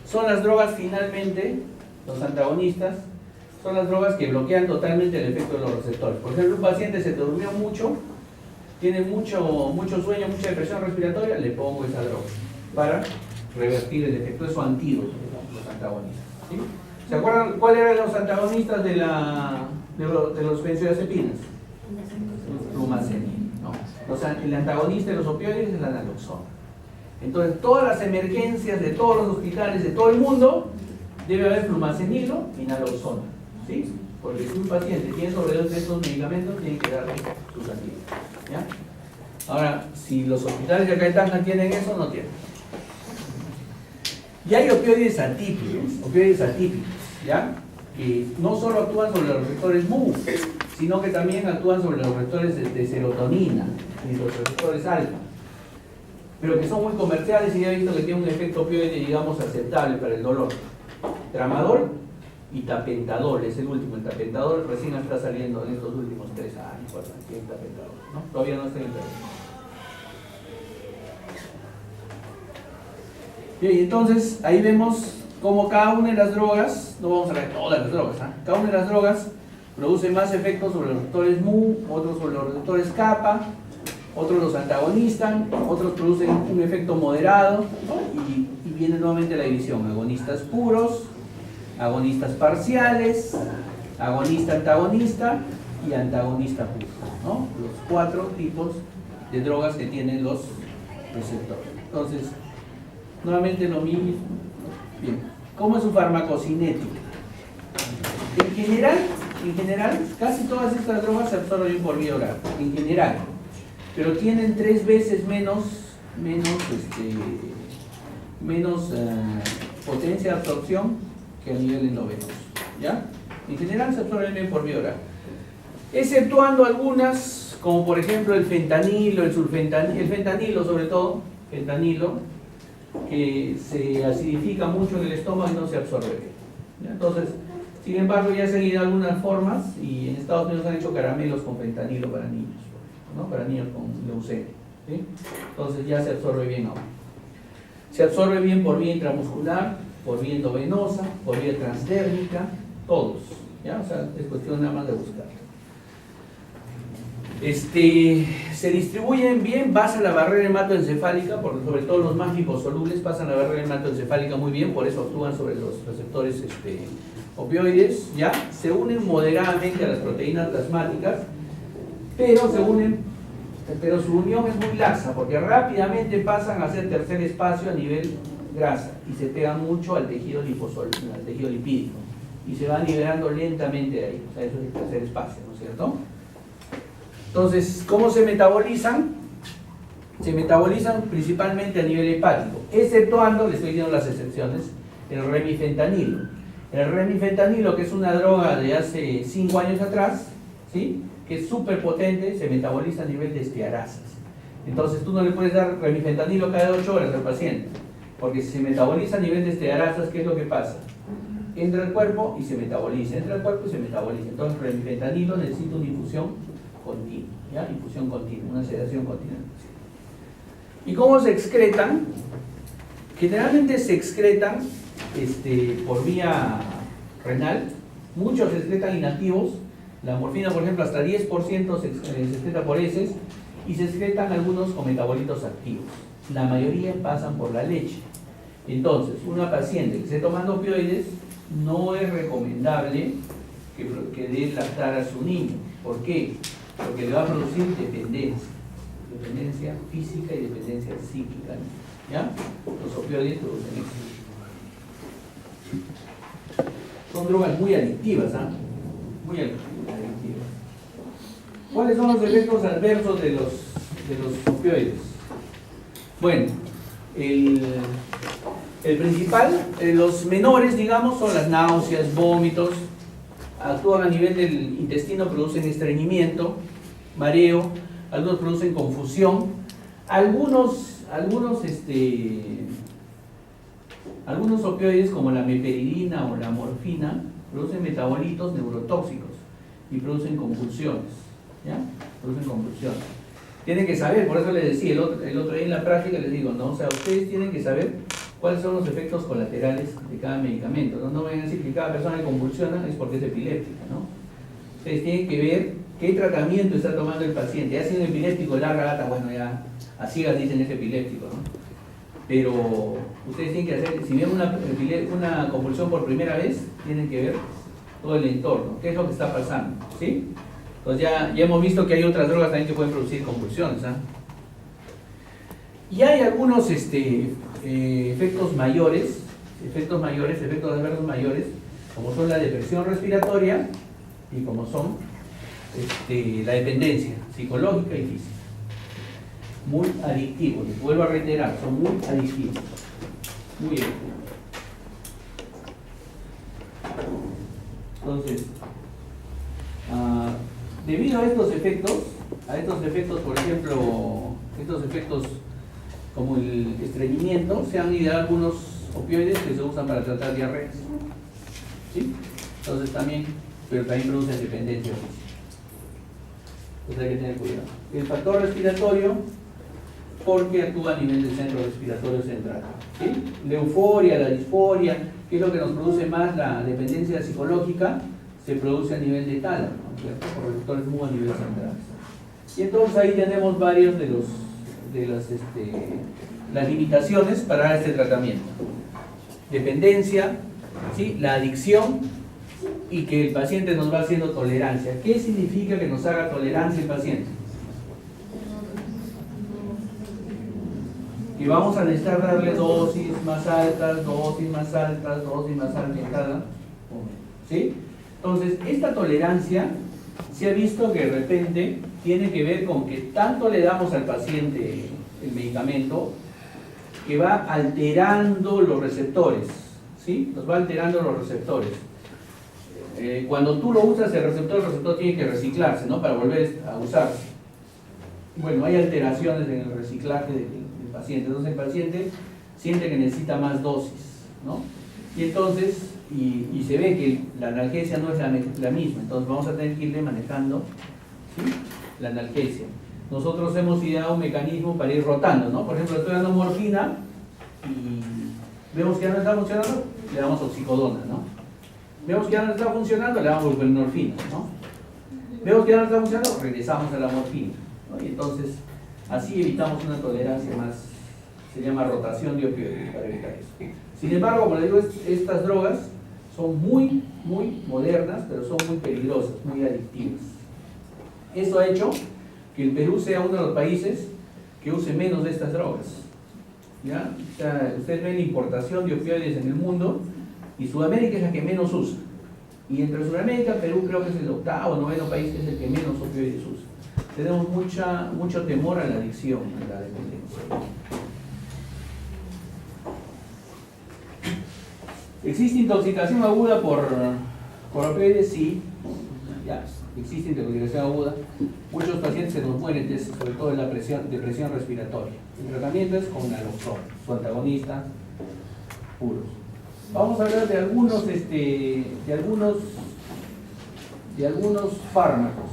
son las drogas finalmente, los antagonistas son las drogas que bloquean totalmente el efecto de los receptores. Por ejemplo, un paciente se te durmió mucho, tiene mucho sueño, mucha depresión respiratoria, le pongo esa droga para revertir el efecto. Es su antídoto, los antagonistas, ¿sí? ¿Se acuerdan cuáles eran los antagonistas de los benzodiazepinas? Flumazepina. No. El antagonista de los opioides es la naloxona. Entonces, todas las emergencias de todos los hospitales de todo el mundo debe haber flumacenilo y naloxona, ¿sí? Porque si un paciente tiene sobredosis de estos medicamentos, tiene que darle sus antídotos, ¿ya? Ahora, si los hospitales de acá en Tacna tienen eso, no tienen. Y hay opioides atípicos, ¿ya? Que no solo actúan sobre los receptores mu, sino que también actúan sobre los receptores de serotonina y los receptores alfa, pero que son muy comerciales y ya he visto que tienen un efecto opioide, digamos, aceptable para el dolor. Tramadol y tapentadol es el último. El tapentadol recién está saliendo en estos últimos 3 años, 4 años, el tapentadol, ¿no? Todavía no está en el mercado. Bien, y entonces ahí vemos cómo cada una de las drogas, no vamos a ver todas las drogas, ¿eh? Cada una de las drogas produce más efectos sobre los receptores mu, otros sobre los receptores kappa, otros los antagonizan, otros producen un efecto moderado, ¿no? Y viene nuevamente la división: agonistas puros, agonistas parciales, agonista antagonista y antagonista puro, ¿no? Los 4 tipos de drogas que tienen los receptores. Entonces, nuevamente lo mismo. Bien, ¿cómo es su farmacocinética? En general, casi todas estas drogas se absorben por vía oral, en general, pero tienen 3 veces menos potencia de absorción que que a nivel endovenoso, ¿ya? En general se absorben bien por vía oral, exceptuando algunas, como por ejemplo el fentanilo, el fentanilo sobre todo, fentanilo, que se acidifica mucho en el estómago y no se absorbe bien, ¿ya? Entonces, sin embargo, ya se han ido algunas formas y en Estados Unidos han hecho caramelos con fentanilo para niños, ¿no? Para niños con leucemia, ¿sí? Entonces ya se absorbe bien ahora. Se absorbe bien por vía intramuscular, por vía endovenosa, por vía transdérmica, todos, ¿ya? O sea, es cuestión nada más de buscar. Se distribuyen bien, pasan la barrera hematoencefálica, porque sobre todo los más liposolubles pasan la barrera hematoencefálica muy bien, por eso actúan sobre los receptores opioides, ¿ya? Se unen moderadamente a las proteínas plasmáticas, pero su unión es muy laxa, porque rápidamente pasan a ser tercer espacio a nivel grasa y se pegan mucho al tejido liposoluble, al tejido lipídico, y se van liberando lentamente de ahí. O sea, eso es el tercer espacio, ¿no es cierto? Entonces, ¿cómo se metabolizan? Se metabolizan principalmente a nivel hepático, exceptuando, les estoy diciendo las excepciones, el remifentanilo. El remifentanilo, que es una droga de hace 5 años atrás, ¿sí?, que es súper potente, se metaboliza a nivel de estearasas. Entonces tú no le puedes dar remifentanilo cada 8 horas al paciente, porque si se metaboliza a nivel de estearasas, ¿qué es lo que pasa? Entra al cuerpo y se metaboliza, entra al cuerpo y se metaboliza. Entonces el remifentanilo necesita una infusión continua, ¿ya? Infusión continua, una sedación continua. ¿Y cómo se excretan? Generalmente se excretan por vía renal, muchos se excretan inactivos. La morfina, por ejemplo, hasta 10% se excreta por heces, y se excretan algunos con metabolitos activos. La mayoría pasan por la leche. Entonces, una paciente que esté tomando opioides, no es recomendable que dé lactar a su niño. ¿Por qué? Porque le va a producir dependencia física y dependencia psíquica, ¿ya? Los opioides producen eso. Son drogas muy adictivas, ¿ah? Muy adictivas. ¿Cuáles son los efectos adversos de los opioides? Bueno, el principal, los menores, digamos, son las náuseas, vómitos, actúan a nivel del intestino, producen estreñimiento, mareo, algunos producen confusión, algunos opioides como la meperidina o la morfina producen metabolitos neurotóxicos y producen convulsiones, ¿ya? Producen convulsiones. Tienen que saber, por eso les decía el otro día en la práctica, les digo, ¿no? O sea, ustedes tienen que saber cuáles son los efectos colaterales de cada medicamento, ¿no? No vayan a decir que cada persona que convulsiona es porque es epiléptica, ¿no? Ustedes tienen que ver qué tratamiento está tomando el paciente. Ya siendo epiléptico de larga data, bueno, ya a ciegas dicen es epiléptico, ¿no? Pero ustedes tienen que hacer, si ven una convulsión por primera vez, tienen que ver todo el entorno, qué es lo que está pasando, ¿sí? Entonces ya hemos visto que hay otras drogas también que pueden producir convulsiones, ¿ah? Y hay algunos efectos mayores, efectos adversos mayores, como son la depresión respiratoria y como son la dependencia psicológica y física. Muy adictivos, les vuelvo a reiterar, son muy adictivos. Muy adictivos. Entonces, debido a estos efectos, por ejemplo, estos efectos como el estreñimiento, se han ideado algunos opioides que se usan para tratar diarreas, ¿sí? Entonces también producen dependencia física. Entonces hay que tener cuidado. El factor respiratorio, porque actúa a nivel del centro respiratorio central, ¿sí? La euforia, la disforia, que es lo que nos produce más la dependencia psicológica, se produce a nivel de tálamo, ¿cierto? Por receptores muy a nivel central. Y entonces ahí tenemos varios de las limitaciones para este tratamiento. Dependencia, ¿sí? La adicción, y que el paciente nos va haciendo tolerancia. ¿Qué significa que nos haga tolerancia el paciente? Y vamos a necesitar darle dosis más altas en cada uno, ¿sí? Entonces, esta tolerancia se ha visto que de repente tiene que ver con que tanto le damos al paciente el medicamento que va alterando los receptores, ¿sí? Nos va alterando los receptores. Cuando tú lo usas, el receptor tiene que reciclarse, ¿no? Para volver a usarse. Bueno, hay alteraciones en el reciclaje del paciente, entonces el paciente siente que necesita más dosis, ¿no? Y entonces, y se ve que la analgesia no es la misma, entonces vamos a tener que irle manejando, ¿sí? La analgesia. Nosotros hemos ideado un mecanismo para ir rotando, ¿no? Por ejemplo, estoy dando morfina y vemos que ya no está funcionando, le damos oxicodona, ¿no? Vemos que ya no está funcionando, le damos buprenorfina, ¿no? Vemos que ya no está funcionando, regresamos a la morfina, ¿no? Y entonces, así evitamos una tolerancia más, se llama rotación de opioides para evitar eso. Sin embargo, como les digo, estas drogas son muy modernas, pero son muy peligrosas, muy adictivas. Esto ha hecho que el Perú sea uno de los países que use menos de estas drogas, ¿ya? O sea, ustedes ven la importación de opioides en el mundo y Sudamérica es la que menos usa. Y entre Sudamérica, Perú creo que es el octavo o noveno país que es el que menos opioides usa. Tenemos mucho temor a la adicción, a la dependencia. ¿Existe intoxicación aguda por opioides? Sí, ya, existe intoxicación aguda. Muchos pacientes se nos mueren de eso, sobre todo de la depresión respiratoria. El tratamiento es con naloxona, su antagonista puros. Vamos a hablar de algunos fármacos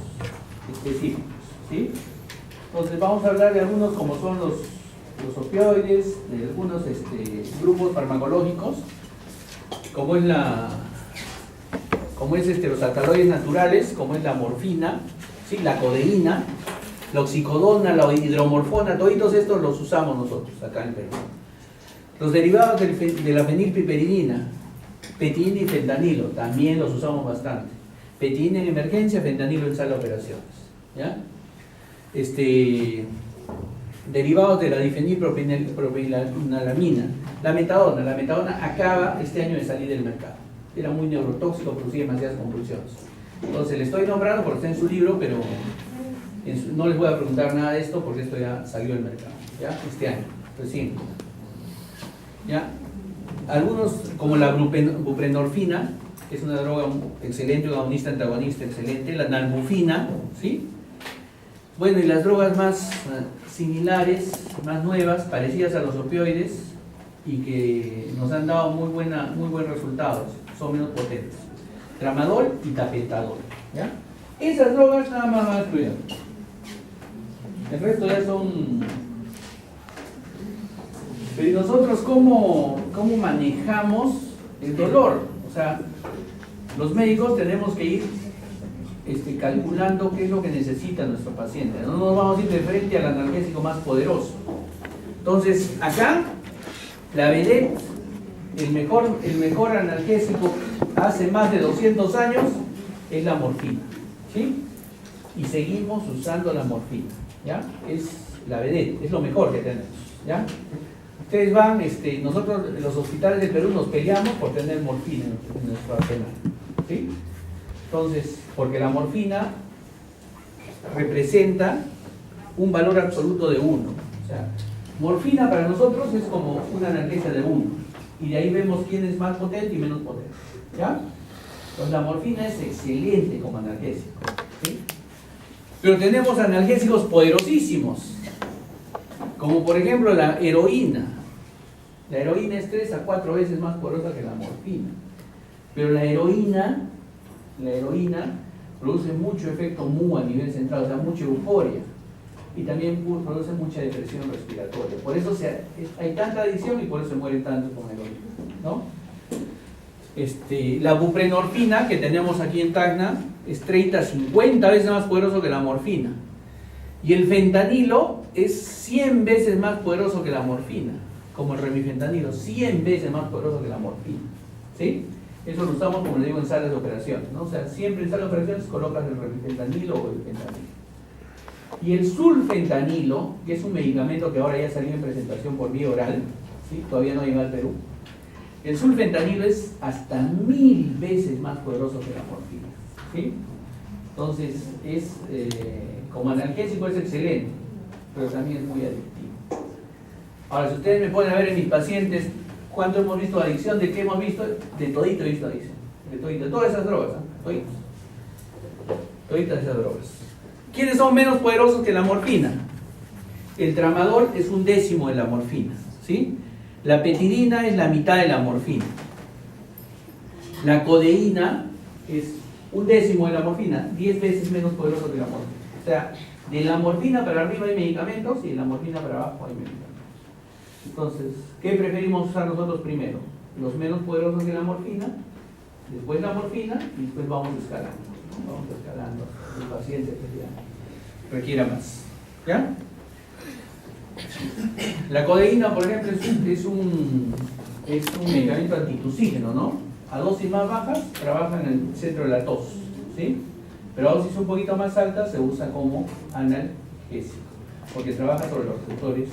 específicos, ¿sí? Entonces vamos a hablar de algunos como son los opioides, de algunos grupos farmacológicos, como es los alcaloides naturales, como es la morfina, ¿sí? La codeína, la oxicodona, la hidromorfona, todos estos los usamos nosotros acá en Perú. Los derivados de la fenilpiperidina, petina y fentanilo, también los usamos bastante. Petina en emergencia, fentanilo en sala de operaciones, ¿ya? Derivados de la difenilpropinalamina. La metadona acaba este año de salir del mercado. Era muy neurotóxico, producía demasiadas convulsiones. Entonces le estoy nombrando porque está en su libro, pero no les voy a preguntar nada de esto porque esto ya salió del mercado, ¿ya? Este año, recién. ¿Ya? Algunos, como la buprenorfina, que es una droga excelente, un agonista antagonista excelente, la nalbufina, ¿sí? Bueno, y las drogas más similares, más nuevas, parecidas a los opioides y que nos han dado muy buenos resultados, son menos potentes. Tramadol y tapentadol, ¿ya? Esas drogas nada más van a excluir. El resto ya son... Pero ¿y nosotros cómo manejamos el dolor? O sea, los médicos tenemos que ir calculando qué es lo que necesita nuestro paciente. No nos vamos a ir de frente al analgésico más poderoso. Entonces, acá, la vedette, el mejor analgésico hace más de 200 años es la morfina, ¿sí? Y seguimos usando la morfina, ¿ya? Es la vedette, es lo mejor que tenemos, ¿ya? Ustedes van, nosotros en los hospitales de Perú nos peleamos por tener morfina en nuestro arsenal, ¿sí? Entonces, porque la morfina representa un valor absoluto de 1. O sea, morfina para nosotros es como una analgesia de 1. Y de ahí vemos quién es más potente y menos potente, ¿ya? Entonces la morfina es excelente como analgésico, ¿sí? Pero tenemos analgésicos poderosísimos, como por ejemplo la heroína. La heroína es 3 a 4 veces más poderosa que la morfina. Pero la heroína produce mucho efecto mu a nivel central, o sea, mucha euforia. Y también produce mucha depresión respiratoria. Por eso hay tanta adicción y por eso se mueren tantos con heroína, ¿no? La buprenorfina que tenemos aquí en Tacna es 30 a 50 veces más poderoso que la morfina. Y el fentanilo es 100 veces más poderoso que la morfina, como el remifentanilo, 100 veces más poderoso que la morfina, ¿sí? Eso lo usamos, como le digo, en salas de operaciones, ¿no? O sea, siempre en salas de operaciones colocas el remifentanilo o el fentanilo. Y el sulfentanilo, que es un medicamento que ahora ya salió en presentación por vía oral, ¿sí? Todavía no llega al Perú. El sulfentanilo es hasta 1000 veces más poderoso que la morfina, ¿sí? Entonces, como analgésico es excelente, pero también es muy adictivo. Ahora, si ustedes me pueden ver en mis pacientes, ¿Cuánto hemos visto adicción? ¿De qué hemos visto? De todito he visto adicción. De todito, de todas esas drogas, ¿eh? Toditas esas drogas. ¿Quiénes son menos poderosos que la morfina? El tramadol es 1/10 de la morfina, ¿sí? La petidina es la mitad de la morfina. La codeína es 1/10 de la morfina, 10 veces menos poderoso que la morfina. O sea, de la morfina para arriba hay medicamentos y de la morfina para abajo hay medicamentos. Entonces, ¿qué preferimos usar nosotros primero? Los menos poderosos que la morfina, después la morfina y después vamos escalando, ¿no? Vamos escalando el paciente que requiera más. ¿Ya? La codeína, por ejemplo, es un medicamento antitusígeno, ¿no? A dosis más bajas trabaja en el centro de la tos, ¿sí? Pero a dosis un poquito más altas se usa como analgésico, porque trabaja sobre los receptores.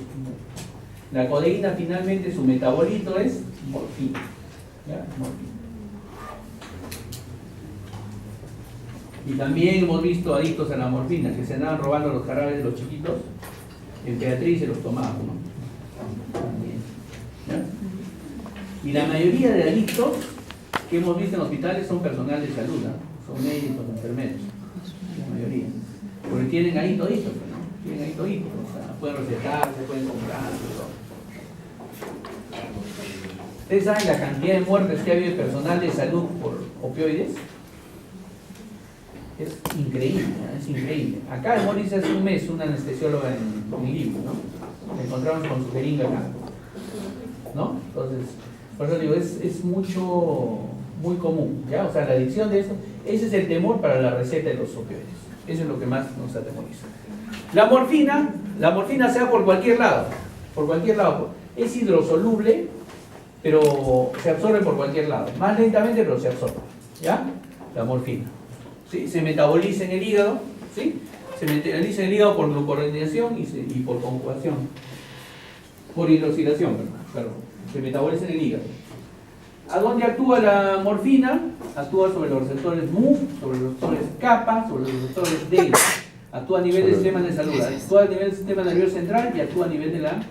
La codeína finalmente su metabolito es morfina. ¿Ya? Morfina. Y también hemos visto adictos a la morfina que se andaban robando los jarabes de los chiquitos. En Beatriz se los tomaban, ¿no? También. ¿Ya? Y la mayoría de adictos que hemos visto en hospitales son personal de salud, ¿no? Son médicos, enfermeros, la mayoría. Porque tienen ahí todito, ¿no? Tienen ahí todito, o sea, pueden recetarse, pueden comprar, todo. ¿Ustedes saben la cantidad de muertes que ha habido de personal de salud por opioides? Es increíble, ¿no? Es increíble. Acá en Moris hace un mes una anestesióloga en Lima, ¿no? La encontramos con su jeringa acá, ¿no? Entonces, por eso digo, es muy común, ¿ya? O sea, la adicción de esto, ese es el temor para la receta de los opioides. Eso es lo que más nos atemoriza. La morfina se da por cualquier lado, es hidrosoluble, pero se absorbe por cualquier lado, más lentamente, pero se absorbe, ¿ya? La morfina. ¿Sí? Se metaboliza en el hígado, ¿sí? Se metaboliza en el hígado por glucuronidación y por conjugación, por hidroxilación, perdón. Se metaboliza en el hígado. ¿A dónde actúa la morfina? Actúa sobre los receptores mu, sobre los receptores kappa, sobre los receptores delta. Actúa a nivel del sistema de salud, actúa a nivel del sistema nervioso central y actúa a nivel de la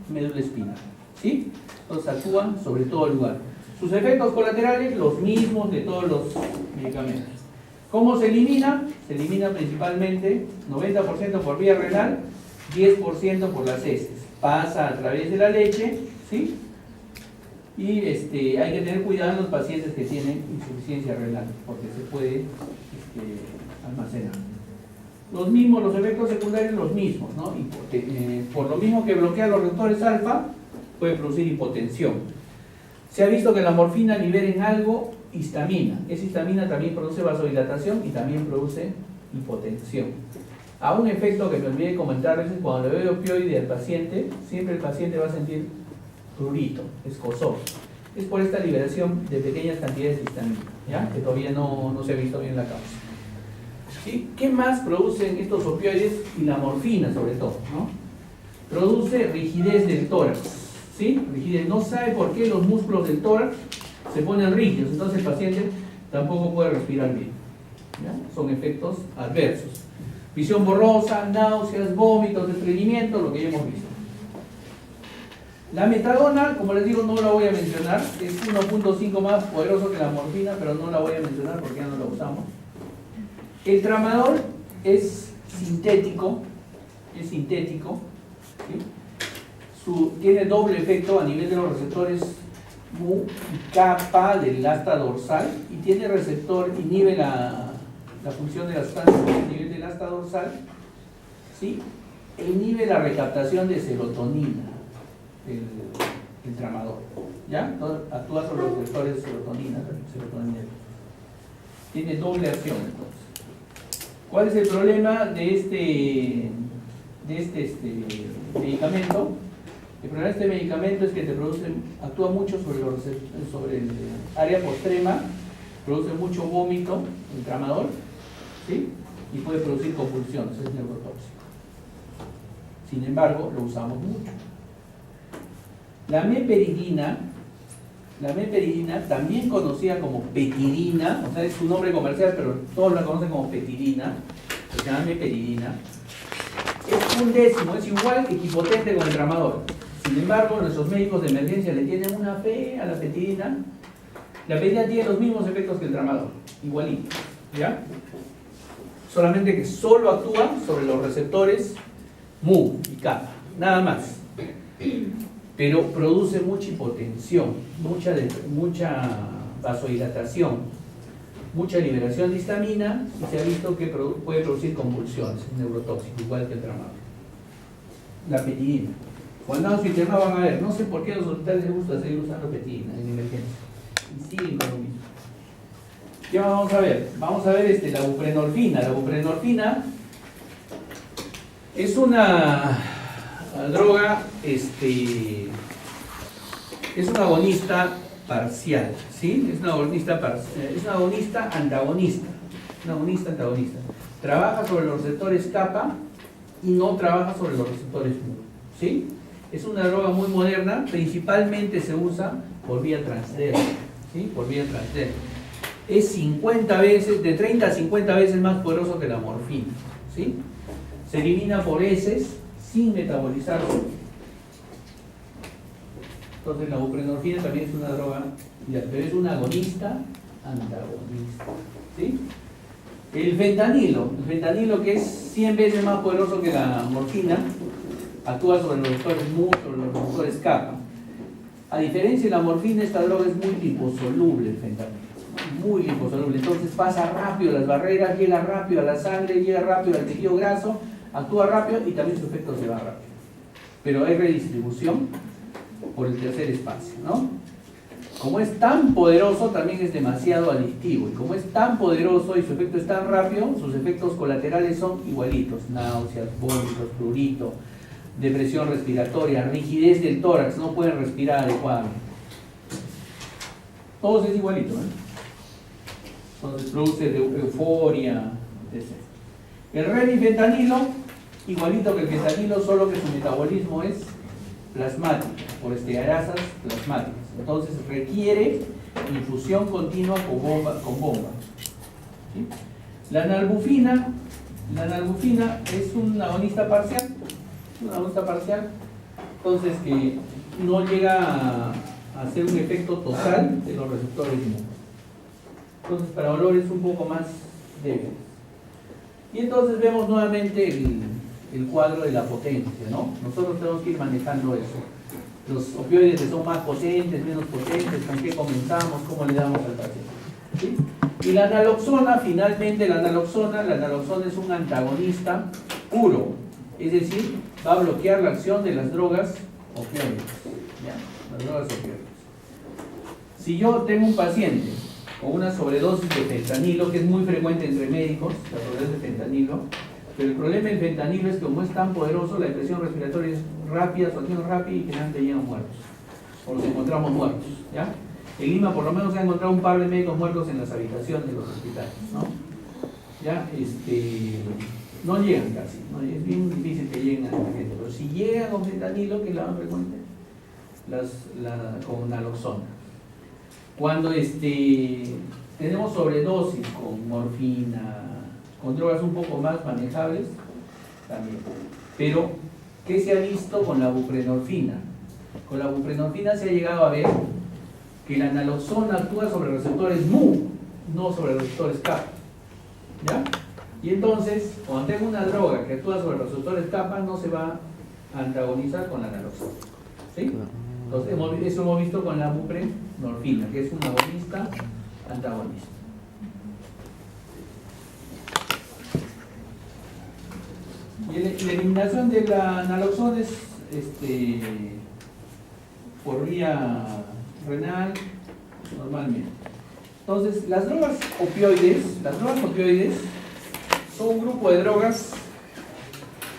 médula espinal, ¿sí? Entonces actúa sobre todo el lugar. Sus efectos colaterales, los mismos de todos los medicamentos. ¿Cómo se elimina? Se elimina principalmente 90% por vía renal, 10% por las heces. Pasa a través de la leche, ¿sí? Y hay que tener cuidado en los pacientes que tienen insuficiencia renal, porque se puede almacenar. Los efectos secundarios los mismos, ¿no? Por lo mismo que bloquea los receptores alfa, puede producir hipotensión. Se ha visto que la morfina libera en algo histamina. Esa histamina también produce vasodilatación y también produce hipotensión. A un efecto que me olvidé de comentarles es cuando le doy opioide al paciente, siempre el paciente va a sentir prurito, escozor. Es por esta liberación de pequeñas cantidades de histamina, ¿ya? Que todavía no se ha visto bien la causa. ¿Sí? ¿Qué más producen estos opioides y la morfina sobre todo, ¿no? Produce rigidez del tórax, ¿sí? Rigidez. No sabe por qué los músculos del tórax se ponen rígidos, entonces el paciente tampoco puede respirar bien, ¿ya? Son efectos adversos. Visión borrosa, náuseas, vómitos, estreñimiento, lo que ya hemos visto. La metadona, como les digo, no la voy a mencionar, es 1.5 más poderoso que la morfina, pero no la voy a mencionar porque ya no la usamos. El tramadol es sintético, ¿sí? Tiene doble efecto a nivel de los receptores mu y kappa del asta dorsal, y tiene receptor, inhibe la función de las sustancias a nivel del asta dorsal, ¿sí? E inhibe la recaptación de serotonina, el tramadol, ¿ya? Entonces, actúa sobre los receptores de serotonina. Tiene doble acción, entonces. ¿Cuál es el problema de este medicamento? El problema de este medicamento es que actúa mucho sobre el área postrema, produce mucho vómito, el tramadol, ¿sí? Y puede producir convulsiones, es neurotóxico. Sin embargo, lo usamos mucho. La meperidina, también conocida como petidina, o sea, es su nombre comercial, pero todos la conocen como petidina, se llama meperidina, es 1/10, es igual equipotente con el tramadol. Si Sin embargo, nuestros médicos de emergencia le tienen una fe a la apetidina. La apetidina tiene los mismos efectos que el tramadol, igualito, ¿ya? Solamente que solo actúa sobre los receptores mu y kappa, nada más. Pero produce mucha hipotensión, mucha vasodilatación, mucha liberación de histamina y se ha visto que puede producir convulsiones, neurotóxico, igual que el tramadol. La apetidina. Cuando andamos internados van a ver, no sé por qué a los hospitales les gusta seguir usando apetidina en emergencia. Y siguen con lo mismo. ¿Qué vamos a ver? Vamos a ver la buprenorfina. La buprenorfina es una droga, es un agonista parcial, ¿sí? Es un agonista antagonista. Un agonista antagonista. Trabaja sobre los receptores kappa y no trabaja sobre los receptores mu, ¿sí? Es una droga muy moderna, principalmente se usa por vía transdermal, ¿sí? Por vía transdermal. Es 50 veces, de 30 a 50 veces más poderoso que la morfina, ¿sí? Se elimina por heces sin metabolizarse. Entonces la buprenorfina también es una droga, pero es un agonista antagonista, ¿sí? El fentanilo que es 100 veces más poderoso que la morfina, actúa sobre los receptores mu, sobre los receptores kappa. A diferencia de la morfina, esta droga es muy liposoluble, el fentanilo, muy liposoluble. Entonces pasa rápido las barreras, llega rápido a la sangre, llega rápido al tejido graso, actúa rápido y también su efecto se va rápido. Pero hay redistribución por el tercer espacio, ¿no? Como es tan poderoso, también es demasiado adictivo. Y como es tan poderoso y su efecto es tan rápido, sus efectos colaterales son igualitos. Náuseas, vómitos, prurito, depresión respiratoria, rigidez del tórax, no pueden respirar adecuadamente. Todos es igualito, ¿eh? Entonces produce euforia, etc. El remifentanilo, igualito que el fentanilo, solo que su metabolismo es plasmático, por estearasas plasmáticas. Entonces requiere infusión continua con bomba. ¿Sí? La nalbufina es un agonista parcial, entonces que no llega a hacer un efecto total de los receptores mu. Entonces para dolores un poco más débiles. Y entonces vemos nuevamente el cuadro de la potencia, ¿no? Nosotros tenemos que ir manejando eso. Los opioides que son más potentes, menos potentes, con qué comenzamos, cómo le damos al paciente, ¿sí? Y la naloxona, finalmente la naloxona es un antagonista puro, es decir, va a bloquear la acción de las drogas opioides, ¿ya? Las drogas opioides. Si yo tengo un paciente con una sobredosis de fentanilo, que es muy frecuente entre médicos, la sobredosis de fentanilo, pero el problema del fentanilo es que como es tan poderoso, la depresión respiratoria es rápida, su acción es rápida y generalmente llegan muertos, o los encontramos muertos, ¿ya? En Lima por lo menos se ha encontrado un par de médicos muertos en las habitaciones de los hospitales, ¿no? ¿Ya? No llegan casi, ¿no? Es bien difícil que lleguen a la gente, pero si llegan con fentanilo, que es la más frecuente, con naloxona. Cuando tenemos sobredosis con morfina, con drogas un poco más manejables, también. Pero, ¿qué se ha visto con la buprenorfina? Con la buprenorfina se ha llegado a ver que la naloxona actúa sobre receptores mu, no sobre receptores kappa, ¿ya? Y entonces, cuando tengo una droga que actúa sobre receptores kappa, no se va a antagonizar con la naloxona, ¿sí? Entonces, eso hemos visto con la buprenorfina, que es un agonista antagonista. Y la eliminación de la naloxona es por vía renal, normalmente. Entonces, las drogas opioides son un grupo de drogas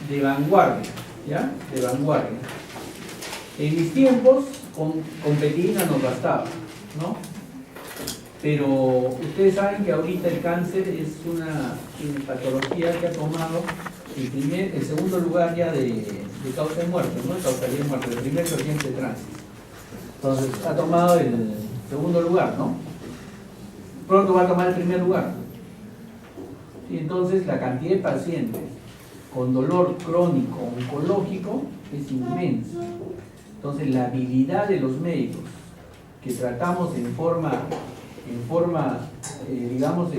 de vanguardia, ¿ya? De vanguardia. En mis tiempos, con penicilina nos bastaba, ¿no? Pero ustedes saben que ahorita el cáncer es una patología que ha tomado el segundo lugar ya de causa de muerte, ¿no? Causaría de muerte, el primer accidente de tránsito. Entonces, ha tomado el segundo lugar, ¿no? Pronto va a tomar el primer lugar. Y entonces la cantidad de pacientes con dolor crónico oncológico es inmensa. Entonces la habilidad de los médicos que tratamos en forma digamos,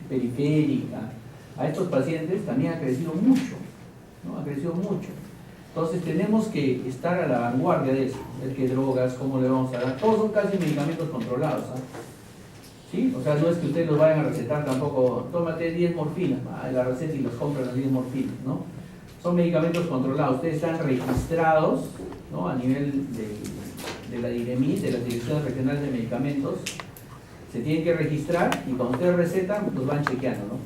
periférica a estos pacientes también ha crecido mucho, ¿no? Ha crecido mucho. Entonces tenemos que estar a la vanguardia de eso, ver qué drogas, cómo le vamos a dar. Todos son casi medicamentos controlados, ¿eh? ¿Sí? O sea, no es que ustedes los vayan a recetar tampoco, tómate 10 morfinas, la receta y los compran las 10 morfinas, ¿no? Son medicamentos controlados, ustedes están registrados, ¿no? A nivel de la DIREMIT, de las Direcciones Regionales de Medicamentos, se tienen que registrar y cuando ustedes recetan, los van chequeando, ¿no?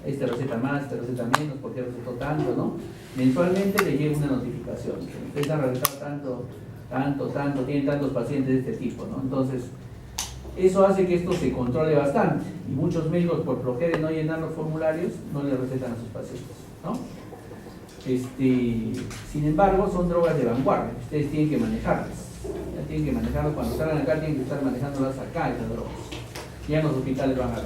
Este receta más, este receta menos, porque recetó tanto, ¿no? Mensualmente le llega una notificación. Ustedes han recetado tanto, tienen tantos pacientes de este tipo, ¿no? Entonces, eso hace que esto se controle bastante. Y muchos médicos, por flojera de no llenar los formularios, no le recetan a sus pacientes, ¿no? Sin embargo, son drogas de vanguardia. Ustedes tienen que manejarlas. Ya tienen que manejarlas. Cuando salgan acá, tienen que estar manejándolas acá, esas drogas. Ya en los hospitales van a ver.